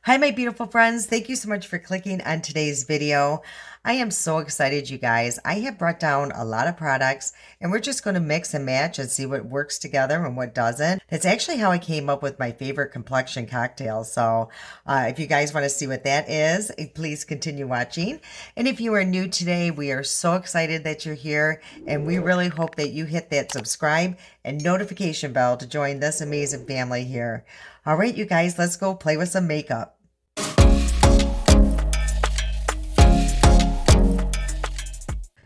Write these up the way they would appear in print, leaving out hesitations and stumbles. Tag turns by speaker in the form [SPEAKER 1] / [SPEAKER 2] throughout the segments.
[SPEAKER 1] Hi, my beautiful friends. Thank you so much for clicking on today's video. I am so excited, you guys. I have brought down a lot of products and we're just going to mix and match and see what works together and what doesn't. That's actually how I came up with my favorite complexion cocktail. So if you guys want to see what that is, please continue watching. And if you are new today, we are so excited that you're here and we really hope that you hit that subscribe and notification bell to join this amazing family here. All right, you guys, let's go play with some makeup.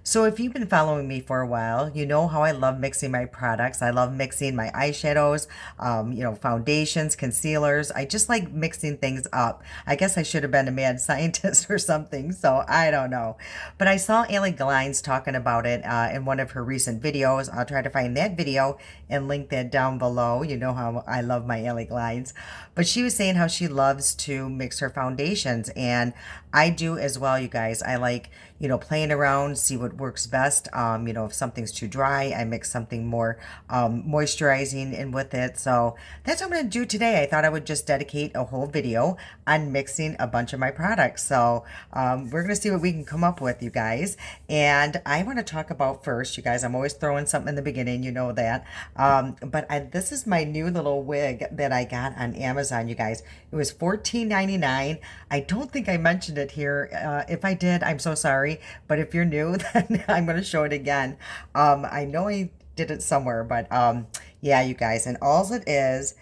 [SPEAKER 1] So if you've been following me for a while, you know how I love mixing my products. I love mixing my eyeshadows, foundations, concealers. I just like mixing things up. I guess I should have been a mad scientist or something, so I don't know. But I saw Allie Glines talking about it in one of her recent videos. I'll try to find that video and link that down below. You know how I love my Allie Glines. But she was saying how she loves to mix her foundations, and I do as well, you guys. I like, playing around, see what works best. If something's too dry, I mix something more moisturizing in with it. So that's what I'm going to do today. I thought I would just dedicate a whole video on mixing a bunch of my products. So we're going to see what we can come up with, you guys. And I want to talk about first, you guys, I'm always throwing something in the beginning, you know that. This is my new little wig that I got on Amazon, you guys. It was $14.99. I don't think I mentioned it here. If I did, I'm so sorry. But if you're new, then I'm going to show it again. I know I did it somewhere, but yeah, you guys. And all it is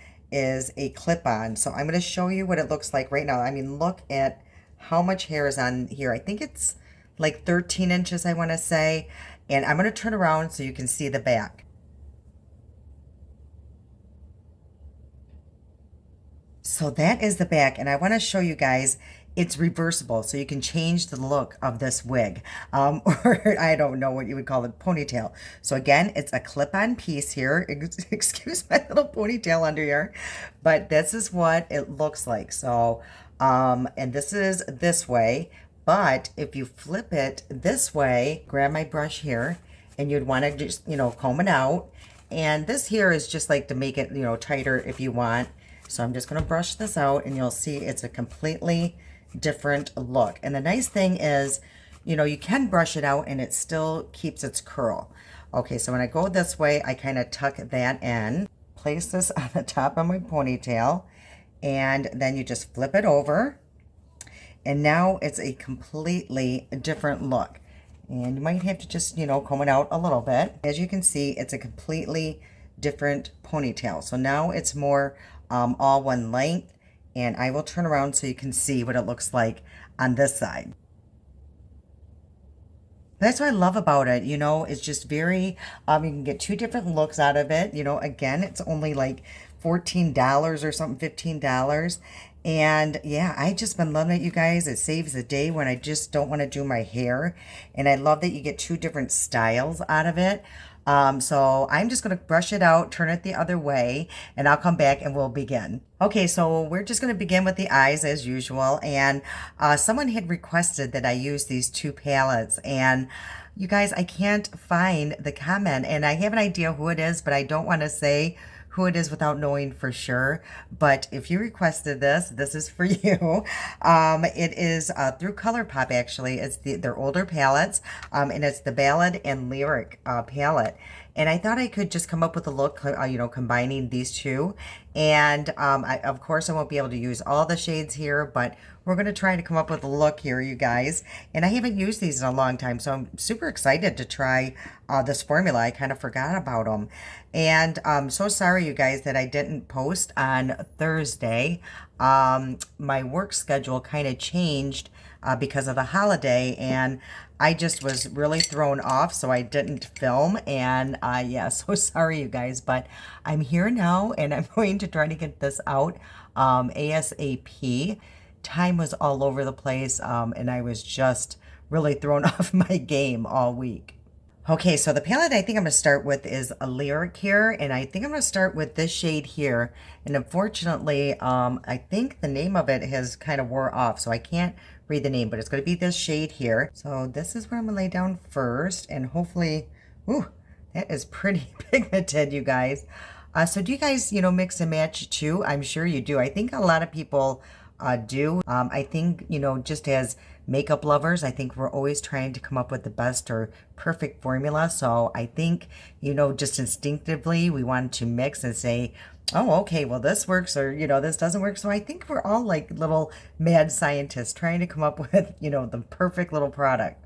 [SPEAKER 1] a clip-on. So I'm going to show you what it looks like right now. I mean, look at how much hair is on here. I think it's like 13 inches, I want to say. And I'm going to turn around so you can see the back. So that is the back, and I want to show you guys it's reversible, so you can change the look of this wig, or I don't know what you would call it, ponytail. So again, it's a clip-on piece here. Excuse my little ponytail under here, but this is what it looks like. So, and this is this way, but if you flip it this way, grab my brush here, and you'd want to just, comb it out. And this here is just like to make it, tighter if you want. So I'm just going to brush this out and you'll see it's a completely different look. And the nice thing is, you can brush it out and it still keeps its curl. Okay, so when I go this way, I kind of tuck that in, place this on the top of my ponytail, and then you just flip it over. And now it's a completely different look. And you might have to just, comb it out a little bit. As you can see, it's a completely different ponytail. So now it's more all one length, and I will turn around so you can see what it looks like on this side. That's what I love about it, it's just very, you can get two different looks out of it. Again, it's only like $14 or something, $15. And yeah, I just been loving it, you guys. It saves the day when I just don't want to do my hair. And I love that you get two different styles out of it. So I'm just going to brush it out, turn it the other way, and I'll come back and we'll begin. Okay, so we're just going to begin with the eyes as usual. And someone had requested that I use these two palettes. And you guys, I can't find the comment. And I have an idea who it is, but I don't want to say who it is without knowing for sure. But if you requested this, this is for you. It is through ColourPop, actually. It's their older palettes, and it's the Ballad and Lyric palette. And I thought I could just come up with a look, combining these two. And of course, I won't be able to use all the shades here, but we're going to try to come up with a look here, you guys. And I haven't used these in a long time, so I'm super excited to try this formula. I kind of forgot about them. And I'm so sorry, you guys, that I didn't post on Thursday. My work schedule kind of changed because of the holiday, and I just was really thrown off, so I didn't film. And yeah, so sorry, you guys, but I'm here now, and I'm going to try to get this out ASAP. Time was all over the place, and I was just really thrown off my game all week. Okay, so the palette I think I'm going to start with is a Lyric here, and I think I'm going to start with this shade here. And unfortunately, I think the name of it has kind of wore off, so I can't read the name, but it's going to be this shade here. So this is where I'm going to lay down first, and hopefully, ooh, that is pretty pigmented, you guys. So do you guys, mix and match too? I'm sure you do. I think a lot of people do. I think, you know, just as makeup lovers, I think we're always trying to come up with the best or perfect formula. So I think, you know, just instinctively we want to mix and say, oh, okay, well, this works, or, you know, this doesn't work. So I think we're all like little mad scientists trying to come up with, you know, the perfect little product.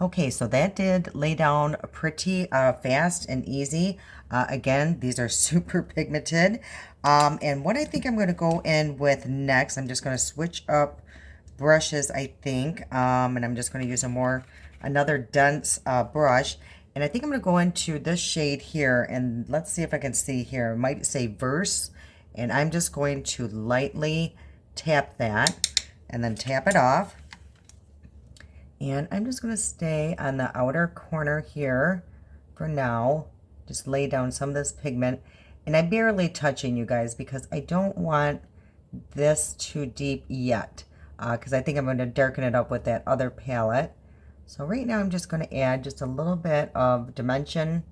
[SPEAKER 1] Okay, so that did lay down pretty fast and easy. Again, these are super pigmented. And what I think I'm going to go in with next, I'm just going to switch up brushes, I think. And I'm just going to use another dense brush. And I think I'm going to go into this shade here. And let's see if I can see here. It might say Verse. And I'm just going to lightly tap that and then tap it off. And I'm just going to stay on the outer corner here for now. Just lay down some of this pigment. And I'm barely touching, you guys, because I don't want this too deep yet. Because I think I'm going to darken it up with that other palette. So right now I'm just going to add just a little bit of dimension.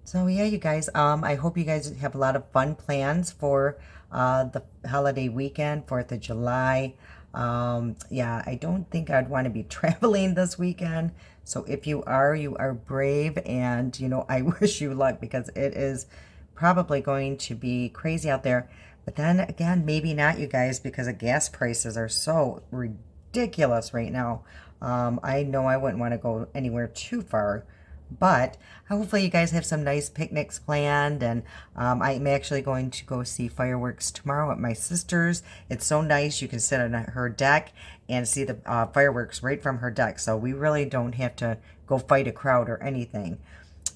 [SPEAKER 1] So yeah, you guys, I hope you guys have a lot of fun plans for the holiday weekend, 4th of July. Yeah, I don't think I'd want to be traveling this weekend. So if you are brave, and, you know, I wish you luck, because it is probably going to be crazy out there. But then again, maybe not, you guys, because the gas prices are so ridiculous right now. I know I wouldn't want to go anywhere too far. But hopefully you guys have some nice picnics planned, and I'm actually going to go see fireworks tomorrow at my sister's. It's so nice. You can sit on her deck and see the fireworks right from her deck. So we really don't have to go fight a crowd or anything.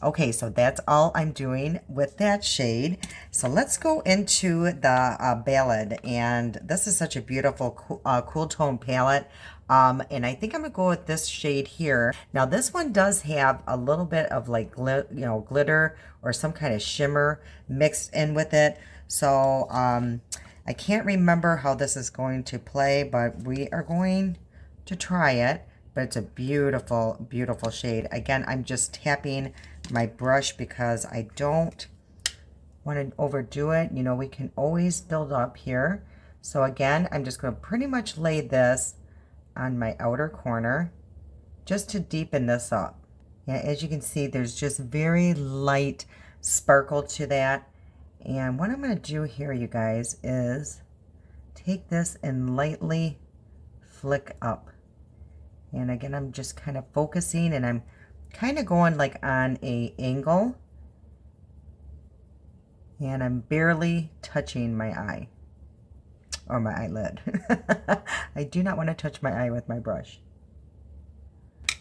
[SPEAKER 1] Okay, so that's all I'm doing with that shade. So let's go into the Ballad. And this is such a beautiful cool tone palette. And I think I'm going to go with this shade here. Now, this one does have a little bit of like, glitter or some kind of shimmer mixed in with it. So I can't remember how this is going to play, but we are going to try it. But it's a beautiful, beautiful shade. Again, I'm just tapping my brush because I don't want to overdo it. You know, we can always build up here. So again, I'm just going to pretty much lay this on my outer corner just to deepen this up. Yeah, as you can see, there's just very light sparkle to that. And what I'm going to do here, you guys, is take this and lightly flick up. And again, I'm just kind of focusing, and I'm kind of going like on a angle, and I'm barely touching my eye or my eyelid. I do not want to touch my eye with my brush.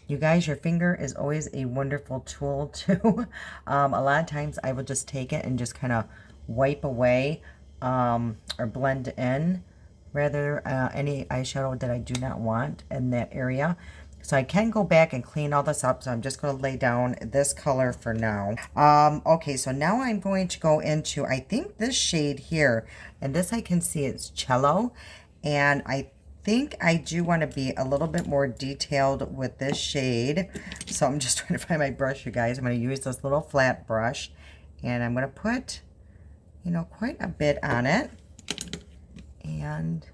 [SPEAKER 1] You guys, your finger is always a wonderful tool too. A lot of times I will just take it and just kind of wipe away or blend in rather any eyeshadow that I do not want in that area. So I can go back and clean all this up. So I'm just going to lay down this color for now. Okay, so now I'm going to go into, I think, this shade here. And this I can see it's Cello. And I think I do want to be a little bit more detailed with this shade. So I'm just trying to find my brush, you guys. I'm going to use this little flat brush. And I'm going to put, you know, quite a bit on it. And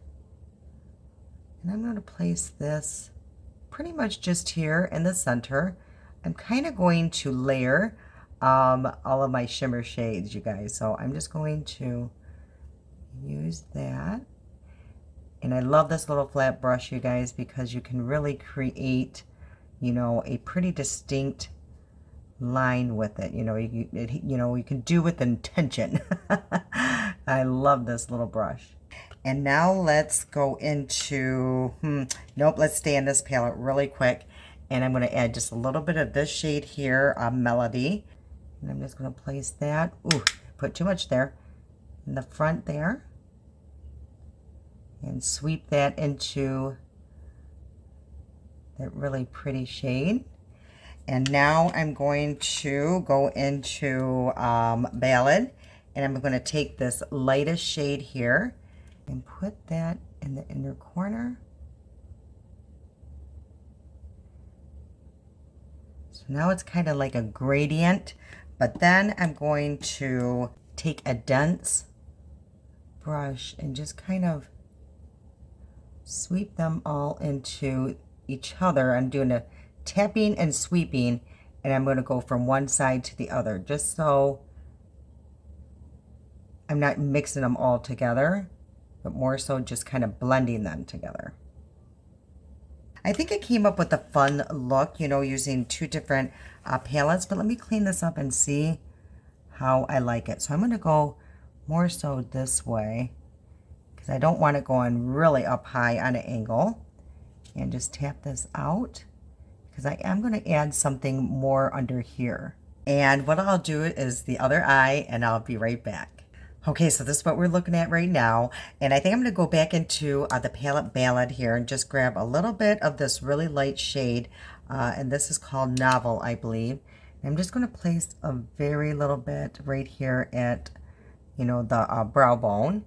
[SPEAKER 1] I'm going to place this pretty much just here in the center. I'm kind of going to layer all of my shimmer shades, you guys. So I'm just going to use that. And I love this little flat brush, you guys, because you can really create, you know, a pretty distinct line with it. You know, you can do with intention. I love this little brush. And now let's go into, nope, let's stay in this palette really quick. And I'm going to add just a little bit of this shade here, Melody. And I'm just going to place that, ooh, put too much there, in the front there. And sweep that into that really pretty shade. And now I'm going to go into Ballad. And I'm going to take this lightest shade here and put that in the inner corner. So now it's kind of like a gradient, but then I'm going to take a dense brush and just kind of sweep them all into each other. I'm doing a tapping and sweeping, and I'm going to go from one side to the other, just so I'm not mixing them all together, but more so just kind of blending them together. I think I came up with a fun look, you know, using two different palettes, but let me clean this up and see how I like it. So I'm going to go more so this way because I don't want it going really up high on an angle, and just tap this out because I am going to add something more under here. And what I'll do is the other eye, and I'll be right back. Okay, so this is what we're looking at right now. And I think I'm going to go back into the palette Ballad here and just grab a little bit of this really light shade. And this is called Novel, I believe. And I'm just going to place a very little bit right here at, you know, the brow bone.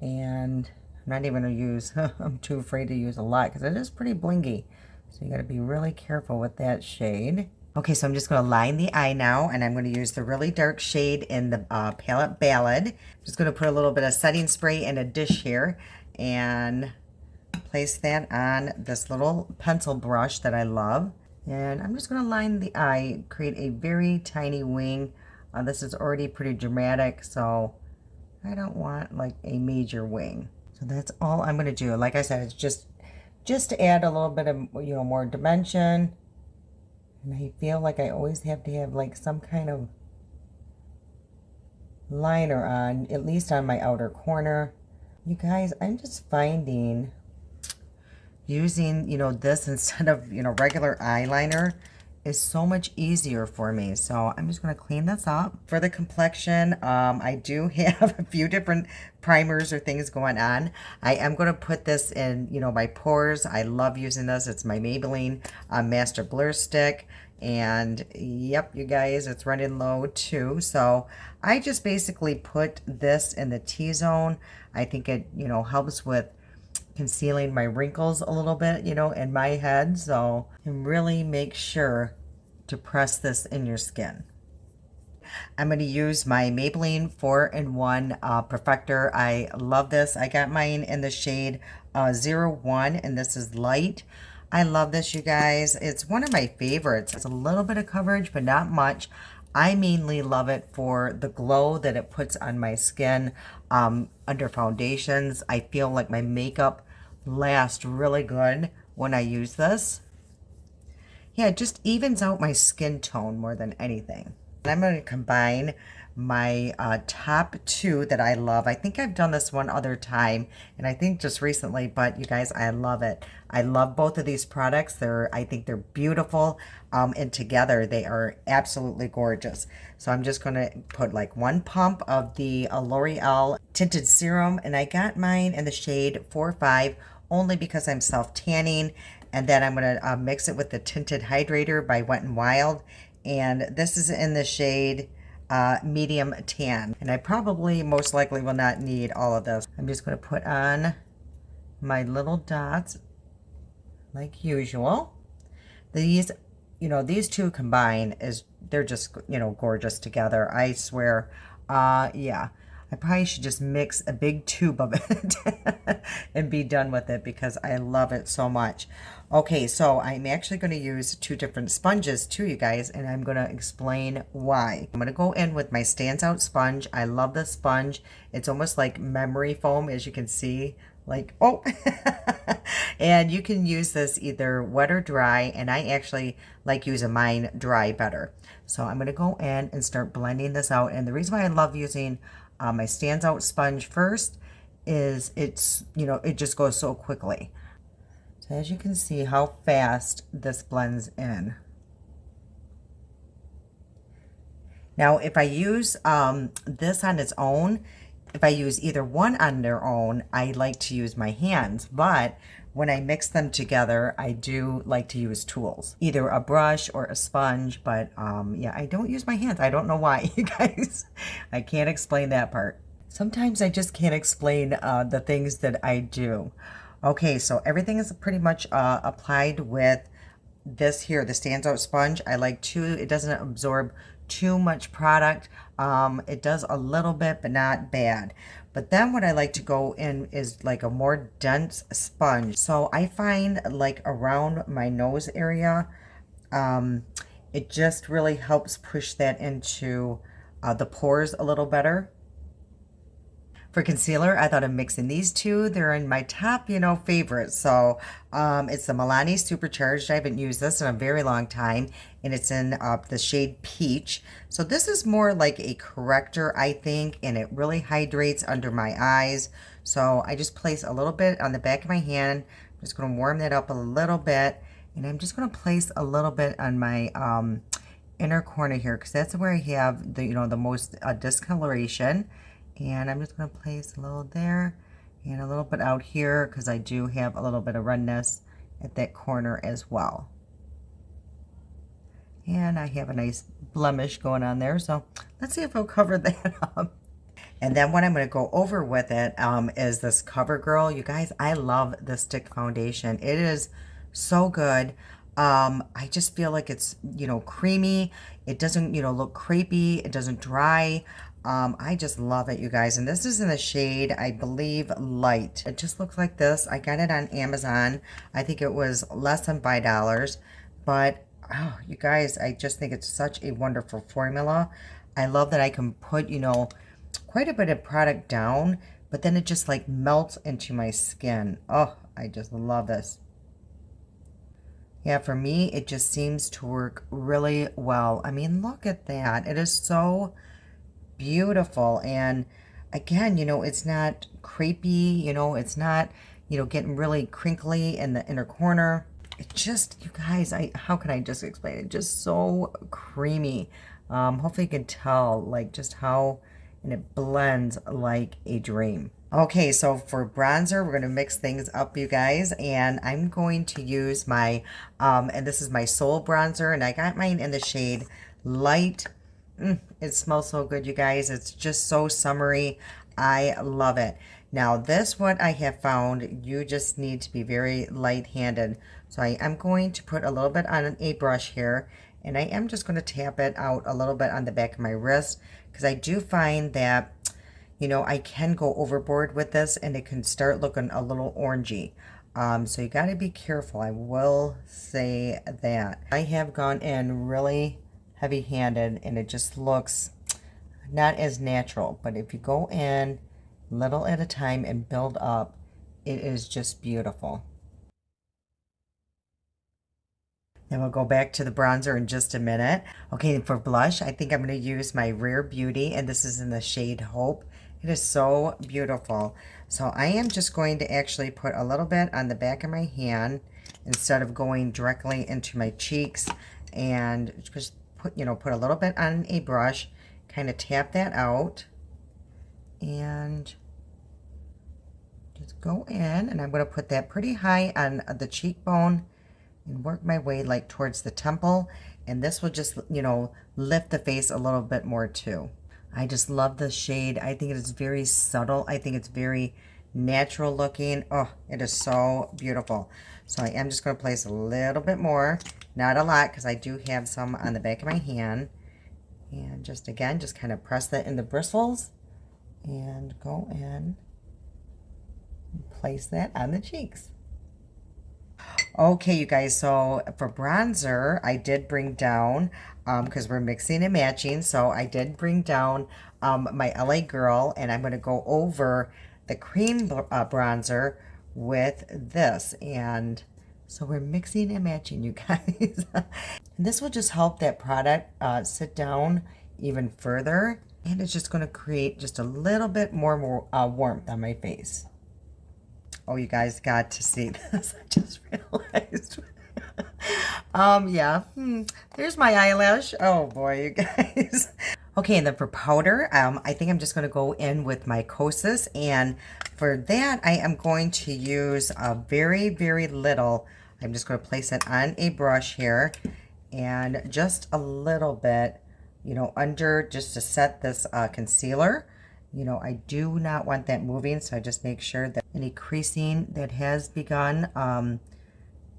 [SPEAKER 1] And I'm not even going to use, I'm too afraid to use a lot because it is pretty blingy. So you got to be really careful with that shade. Okay, so I'm just going to line the eye now, and I'm going to use the really dark shade in the palette Ballad. I'm just going to put a little bit of setting spray in a dish here and place that on this little pencil brush that I love. And I'm just going to line the eye, create a very tiny wing. This is already pretty dramatic, so I don't want like a major wing. So that's all I'm going to do. Like I said, it's just to add a little bit of, you know, more dimension. And I feel like I always have to have like some kind of liner on, at least on my outer corner. You guys, I'm just finding using, you know, this instead of, you know, regular eyeliner is so much easier for me. So I'm just going to clean this up. For the complexion, I do have a few different primers or things going on. I am going to put this in, you know, my pores. I love using this. It's my Maybelline Master Blur Stick. And yep, you guys, it's running low too. So I just basically put this in the T-zone. I think it, you know, helps with concealing my wrinkles a little bit, you know, in my head. So, and really make sure to press this in your skin. I'm going to use my Maybelline 4-in-1 Perfector. I love this. I got mine in the shade 01, and this is light. I love this, you guys. It's one of my favorites. It's a little bit of coverage, but not much. I mainly love it for the glow that it puts on my skin under foundations. I feel like my makeup lasts really good when I use this. Yeah, it just evens out my skin tone more than anything. And I'm going to combine my top two that I love. I think I've done this one other time, and I think just recently, but you guys, I love it. I love both of these products. I think they're beautiful, and together they are absolutely gorgeous. So I'm just going to put like one pump of the L'Oreal Tinted Serum, and I got mine in the shade 4-5 only because I'm self-tanning. And then I'm going to mix it with the Tinted Hydrator by Wet n Wild, and this is in the shade medium tan. And I probably most likely will not need all of this. I'm just going to put on my little dots like usual. These, you know, these two combined they're just, you know, gorgeous together. I swear. Yeah, I probably should just mix a big tube of it and be done with it because I love it so much. Okay, so I'm actually going to use two different sponges too, you guys, and I'm going to explain why. I'm going to go in with my Stands Out sponge. I love this sponge. It's almost like memory foam, as you can see. Like, oh, and you can use this either wet or dry, and I actually like using mine dry better. So I'm going to go in and start blending this out. And the reason why I love using my Stands Out sponge first is it's, you know, it just goes so quickly. So as you can see how fast this blends in. Now, if I use this on its own, if I use either one on their own, I like to use my hands. But when I mix them together, I do like to use tools, either a brush or a sponge. But yeah, I don't use my hands. I don't know why, you guys. I can't explain that part. Sometimes I just can't explain the things that I do. Okay, so everything is pretty much applied with this here, the Stands Out sponge. I like it doesn't absorb too much product. It does a little bit, but not bad. But then what I like to go in is like a more dense sponge. So I find like around my nose area, um, it just really helps push that into the pores a little better. For concealer, I thought of mixing these two. They're in my top, favorites. So it's the Milani Supercharged. I haven't used this in a very long time, and it's in the shade Peach. So this is more like a corrector, I think, and it really hydrates under my eyes. So I just place a little bit on the back of my hand. I'm just going to warm that up a little bit, and I'm just going to place a little bit on my inner corner here, because that's where I have the, the most discoloration. And I'm just going to place a little there and a little bit out here, because I do have a little bit of redness at that corner as well. And I have a nice blemish going on there, so let's see if I'll cover that up. And then what I'm going to go over with it is this CoverGirl. You guys, I love this stick foundation. It is so good. I just feel like it's, creamy. It doesn't, look crepey. It doesn't dry. I just love it, you guys. And this is in the shade, I believe, Light. It just looks like this. I got it on Amazon. I think it was less than $5. But, oh, you guys, I just think it's such a wonderful formula. I love that I can put, quite a bit of product down, but then it just like melts into my skin. Oh, I just love this. Yeah, for me, it just seems to work really well. I mean, look at that. It is so beautiful. And again, it's not crepey, it's not, getting really crinkly in the inner corner. It just, you guys, how can I just explain it? Just so creamy. Hopefully you can tell like just how, and it blends like a dream. Okay, so for bronzer, we're going to mix things up, you guys, and I'm going to use my, and this is my Soul bronzer, and I got mine in the shade Light. It smells so good, you guys. It's just so summery. I love it. Now, this, what I have found, you just need to be very light-handed. So I am going to put a little bit on a brush here, and I am just going to tap it out a little bit on the back of my wrist, because I do find that, I can go overboard with this, and it can start looking a little orangey. So you got to be careful. I will say that. I have gone in really heavy-handed, and it just looks not as natural. But if you go in little at a time and build up, it is just beautiful. Then we'll go back to the bronzer in just a minute. Okay, for blush, I think I'm going to use my Rare Beauty, and this is in the shade Hope. It is so beautiful. So I am just going to actually put a little bit on the back of my hand instead of going directly into my cheeks, and just put a little bit on a brush, kind of tap that out, and just go in, and I'm going to put that pretty high on the cheekbone and work my way like towards the temple, and this will just lift the face a little bit more too. I just love the shade. I think it is very subtle. I think it's very natural looking. Oh, it is so beautiful. So I am just going to place a little bit more, not a lot, because I do have some on the back of my hand, and just again, just kind of press that in the bristles and go in and place that on the cheeks. Okay, you guys, so for bronzer, I did bring down, because we're mixing and matching, so I did bring down my LA Girl, and I'm going to go over the cream bronzer with this. And so we're mixing and matching, you guys. And this will just help that product sit down even further, and it's just going to create just a little bit more warmth on my face. Oh, you guys got to see this. I just realized. Yeah. There's my eyelash. Oh boy, you guys. Okay, and then for powder, I think I'm just going to go in with my Kosas, and for that, I am going to use a very, very little. I'm just going to place it on a brush here, and just a little bit, under, just to set this concealer. I do not want that moving, so I just make sure that any creasing that has begun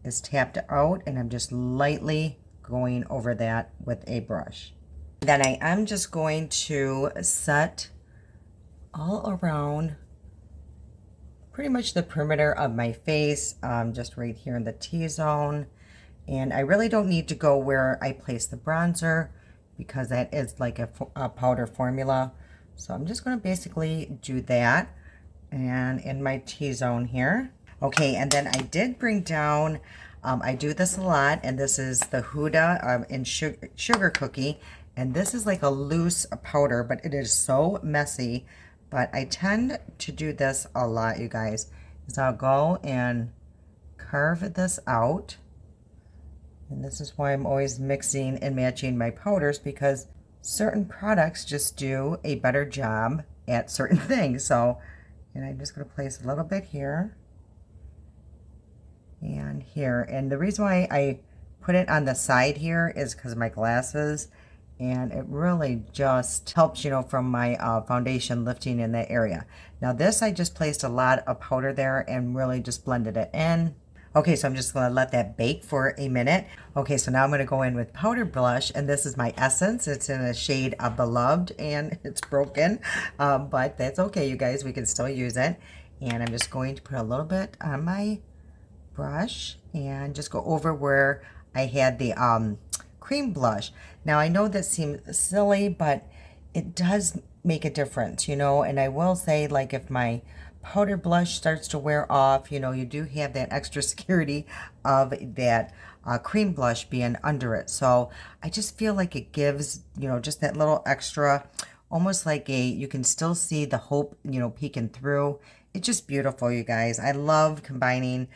[SPEAKER 1] is tapped out, and I'm just lightly going over that with a brush. Then I am just going to set all around pretty much the perimeter of my face, just right here in the T-zone. And I really don't need to go where I place the bronzer because that is like a powder formula. So I'm just going to basically do that and in my T-zone here. Okay, and then I did bring down, I do this a lot, and this is the Huda in sugar Cookie. And this is like a loose powder, but it is so messy. But I tend to do this a lot, you guys. Is I'll go and carve this out. And this is why I'm always mixing and matching my powders, because certain products just do a better job at certain things. So, and I'm just going to place a little bit here and here. And the reason why I put it on the side here is because of my glasses. And it really just helps, you know, from my foundation lifting in that area. Now this, I just placed a lot of powder there and really just blended it in. Okay, so I'm just going to let that bake for a minute. Okay, so now I'm going to go in with powder blush, and this is my Essence. It's in a shade of Beloved, and it's broken, but that's okay, you guys. We can still use it. And I'm just going to put a little bit on my brush and just go over where I had the cream blush. Now, I know that seems silly, but it does make a difference, you know, and I will say, like, if my powder blush starts to wear off, you know, you do have that extra security of that cream blush being under it. So I just feel like it gives, you know, just that little extra, almost like you can still see the hope, you know, peeking through. It's just beautiful, you guys. I love combining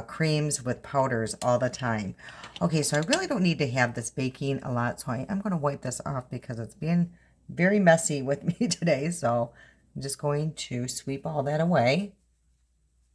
[SPEAKER 1] creams with powders all the time. Okay, so I really don't need to have this baking a lot, so I am going to wipe this off because it's being very messy with me today. So I'm just going to sweep all that away.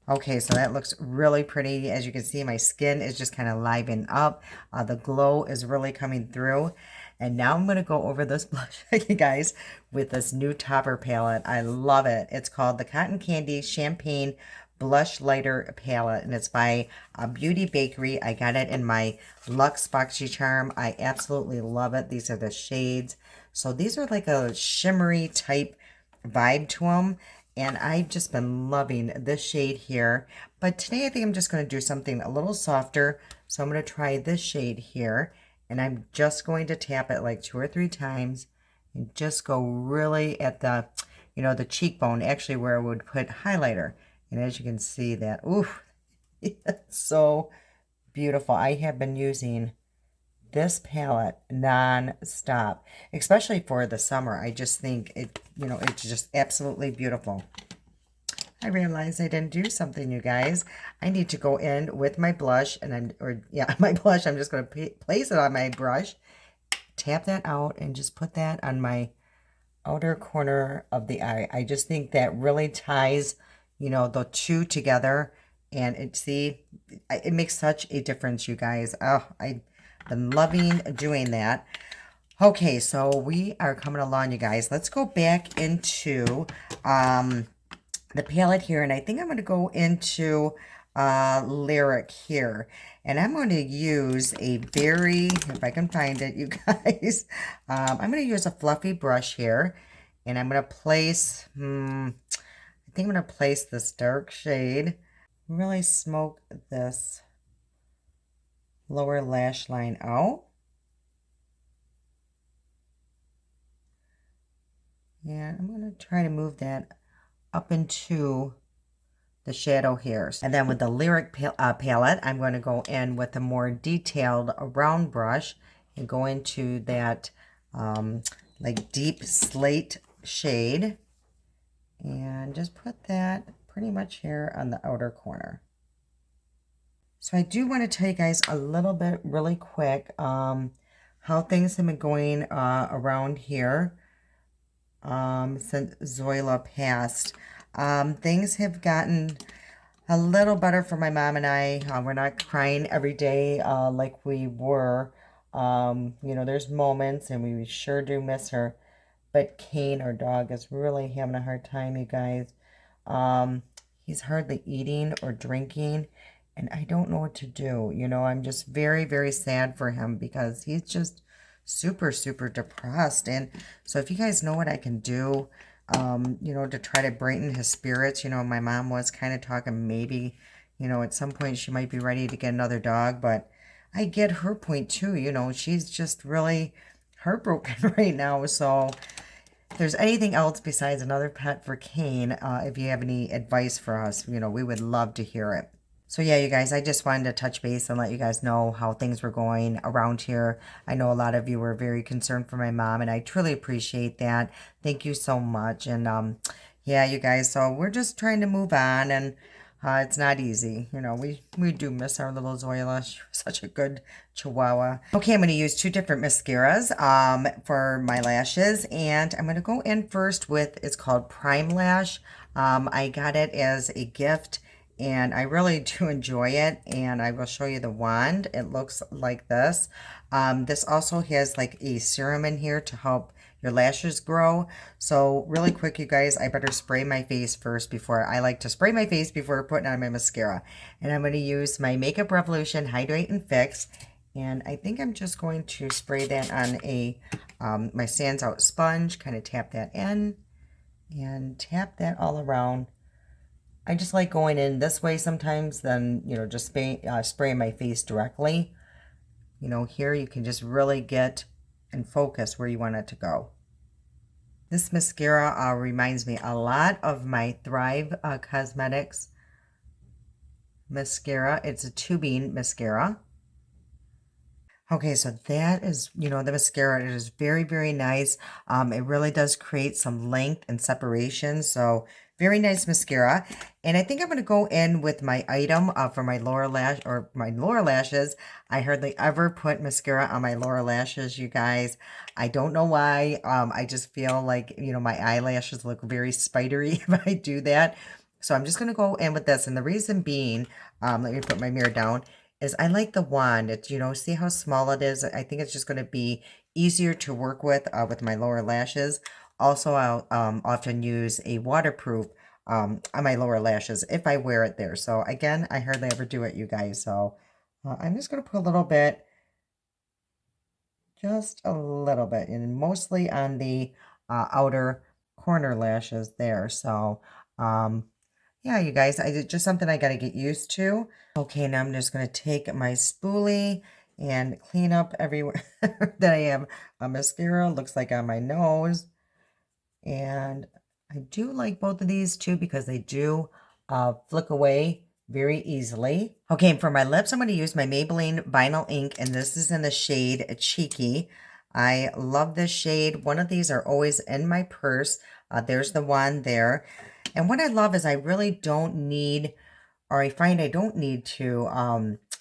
[SPEAKER 1] Okay, so that looks really pretty. As you can see, my skin is just kind of livened up. The glow is really coming through. And now I'm going to go over this blush, you guys, with this new topper palette. I love it. It's called the Cotton Candy Champagne Blush Lighter Palette, and it's by Beauty Bakery. I got it in my Luxe BoxyCharm. I absolutely love it. These are the shades. So these are like a shimmery type vibe to them, and I've just been loving this shade here. But today I think I'm just going to do something a little softer. So I'm going to try this shade here, and I'm just going to tap it like 2 or 3 times and just go really at the, you know, the cheekbone, actually where I would put highlighter. And as you can see that, ooh, it's so beautiful. I have been using this palette non-stop, especially for the summer. I just think it, you know, it's just absolutely beautiful. I realized I didn't do something, you guys. I need to go in with my blush, and my blush. I'm just going to place it on my brush, tap that out, and just put that on my outer corner of the eye. I just think that really ties, you know, the two together, and it makes such a difference, you guys. Oh, I've been loving doing that. Okay, so we are coming along, you guys. Let's go back into the palette here, and I think I'm going to go into Lyric here, and I'm going to use a very, if I can find it, you guys, I'm going to use a fluffy brush here, and I'm going to place, I think I'm going to place this dark shade, really smoke this lower lash line out. And I'm going to try to move that up into the shadow here. And then with the Lyric palette, I'm going to go in with a more detailed round brush and go into that like deep slate shade. And just put that pretty much here on the outer corner. So I do want to tell you guys a little bit really quick how things have been going around here since Zoila passed. Things have gotten a little better for my mom and I. We're not crying every day like we were. You know, there's moments, and we sure do miss her. But Kane, our dog, is really having a hard time, you guys. He's hardly eating or drinking, and I don't know what to do. You know, I'm just very, very sad for him because he's just super, super depressed. And so if you guys know what I can do, you know, to try to brighten his spirits. You know, my mom was kind of talking maybe, you know, at some point she might be ready to get another dog, but I get her point too. You know, she's just really heartbroken right now. So if there's anything else besides another pet for Kane, if you have any advice for us, you know, we would love to hear it. So yeah, you guys, I just wanted to touch base and let you guys know how things were going around here. I know a lot of you were very concerned for my mom, and I truly appreciate that. Thank you so much. And yeah, you guys, so we're just trying to move on, and it's not easy. You know, we do miss our little Zoila. She was such a good chihuahua. Okay, I'm going to use two different mascaras for my lashes, and I'm going to go in first with, it's called Prime Lash. I got it as a gift, and I really do enjoy it, and I will show you the wand. It looks like this. This also has like a serum in here to help your lashes grow. So really quick, you guys, I better spray my face first before, I like to spray my face before putting on my mascara. And I'm going to use my Makeup Revolution Hydrate and Fix, and I think I'm just going to spray that on a my Stands Out sponge, kind of tap that in and tap that all around. I just like going in this way sometimes than, you know, just spraying my face directly. You know, here you can just really get and focus where you want it to go. This mascara reminds me a lot of my Thrive Cosmetics mascara. It's a tubing mascara. Okay, so that is, you know, the mascara. It is very, very nice. It really does create some length and separation. So very nice mascara. And I think I'm going to go in with my item for my lower lash, or my lower lashes. I hardly ever put mascara on my lower lashes, you guys. I don't know why. I just feel like, you know, my eyelashes look very spidery if I do that. So I'm just going to go in with this. And the reason being, let me put my mirror down, is I like the wand. It's, you know, see how small it is? I think it's just going to be easier to work with my lower lashes. Also, I'll often use a waterproof on my lower lashes if I wear it there. So again, I hardly ever do it, you guys. So I'm just going to put a little bit, just a little bit, and mostly on the outer corner lashes there. So yeah, you guys, it's just something I got to get used to. Okay, now I'm just going to take my spoolie and clean up everywhere that I have a mascara. Looks like on my nose. And I do like both of these too because they do flick away very easily. Okay, and for my lips, I'm going to use my Maybelline Vinyl Ink, and this is in the shade Cheeky. I love this shade. One of these are always in my purse. There's the one there. And what I love is I really don't need, or I find I don't need to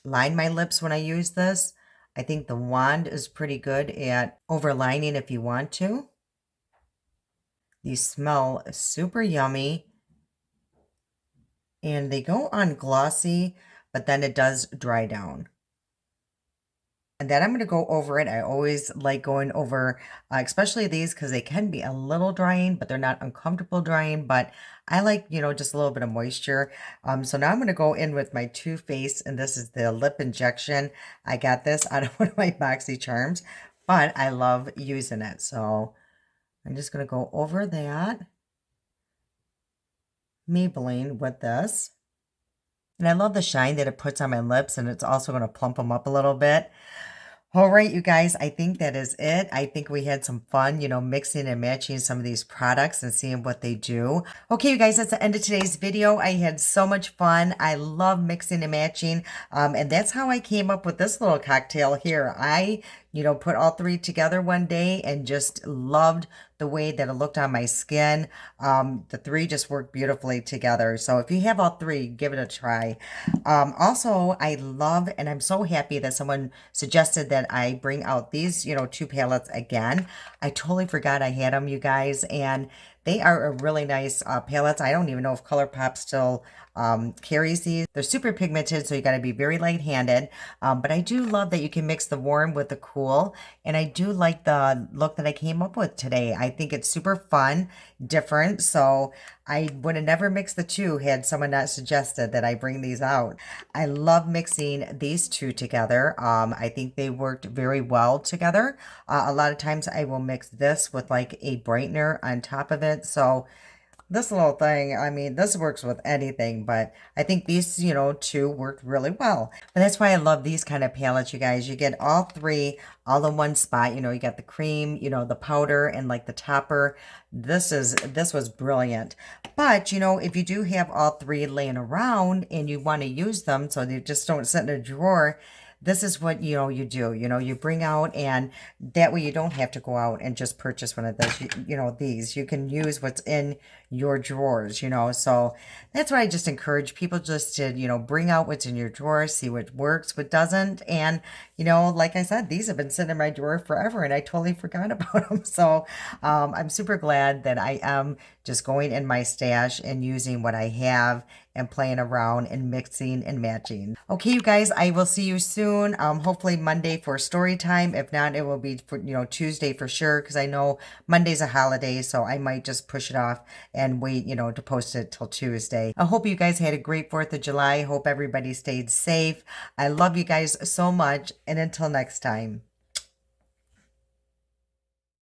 [SPEAKER 1] line my lips when I use this. I think the wand is pretty good at overlining if you want to. These smell super yummy, and they go on glossy, but then it does dry down. And then I'm going to go over it. I always like going over, especially these, because they can be a little drying, but they're not uncomfortable drying. But I like, you know, just a little bit of moisture. So now I'm going to go in with my Too Faced, and this is the lip injection. I got this out of one of my Boxy Charms, but I love using it. So I'm just going to go over that Maybelline with this. And I love the shine that it puts on my lips, and it's also going to plump them up a little bit. All right, you guys, I think that is it. I think we had some fun, you know, mixing and matching some of these products and seeing what they do. Okay, you guys, that's the end of today's video. I had so much fun. I love mixing and matching. And that's how I came up with this little cocktail here. I, you know, put all three together one day and just loved the way that it looked on my skin. The three just worked beautifully together. So if you have all three, give it a try. Also, I love, and I'm so happy that someone suggested that I bring out these, you know, two palettes again. I totally forgot I had them, you guys, and they are a really nice palettes. I don't even know if ColourPop still carries these. They're super pigmented, so you got to be very light-handed. But I do love that you can mix the warm with the cool. And I do like the look that I came up with today. I think it's super fun, different. So I would have never mixed the two had someone not suggested that I bring these out. I love mixing these two together. I think they worked very well together. A lot of times I will mix this with like a brightener on top of it. So this little thing, I mean, this works with anything, but I think these, two worked really well. But that's why I love these kind of palettes, you guys. You get all three all in one spot. You got the cream, the powder, and like the topper. This was brilliant. But, if you do have all three laying around and you want to use them so they just don't sit in a drawer, this is what you do. You bring out, and that way you don't have to go out and just purchase one of those. These you can use what's in your drawers. So that's why I just encourage people just to bring out what's in your drawer, see what works, what doesn't. And like I said, these have been sitting in my drawer forever, and I totally forgot about them. So I'm super glad that I am just going in my stash and using what I have and playing around and mixing and matching. Okay, you guys, I will see you soon. Hopefully Monday for story time. If not, it will be for, Tuesday for sure, because I know Monday's a holiday, so I might just push it off and wait, to post it till Tuesday. I hope you guys had a great 4th of July. Hope everybody stayed safe. I love you guys so much, and until next time.